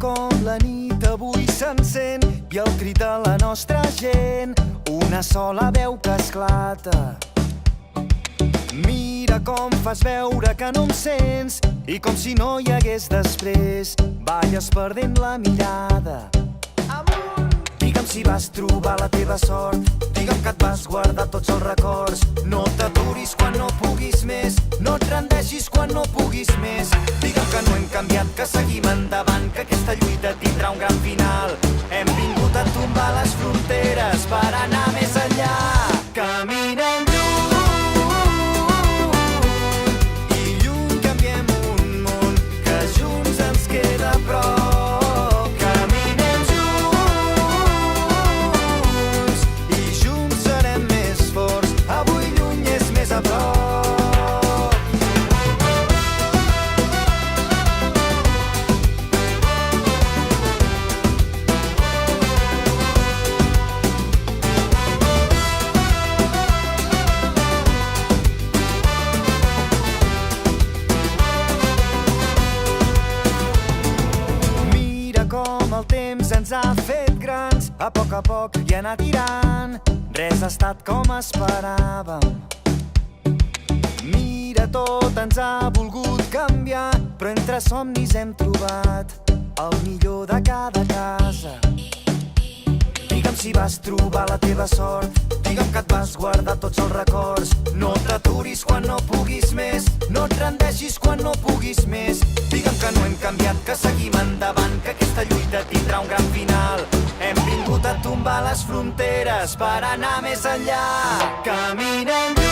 com la nit avui s'encén i el crit de la nostra gent, una sola veu que esclata. Mira com fas veure que no em sents i com si no hi hagués després, balles perdent la mirada. Digue'm si vas trobar la teva sort, digue'm que et vas guardar tots els records. No t'aturis quan no puguis més, no et rendeixis quan no puguis més. Digue'm que no hem canviat, que seguim endavant, que aquesta lluita tindrà un gran final. Hem vingut a tombar les fronteres per anar més enllà. Caminem lluny i lluny canviem un món que junts ens queda a prop. El temps ens ha fet grans, a poc i anar tirant. Res ha estat com esperàvem. Mira, tot ens ha volgut canviar, però entre somnis hem trobat el millor de cada casa. Digue'm si vas trobar la teva sort, digue'm que et vas guardar tots els records. No t'aturis quan no puguis més, no et rendeixis quan no puguis més. Digue'm que no hem canviat, que seguim endavant, que aquesta lluita tindrà un gran final. Hem vingut a tombar les fronteres per anar més enllà. Caminem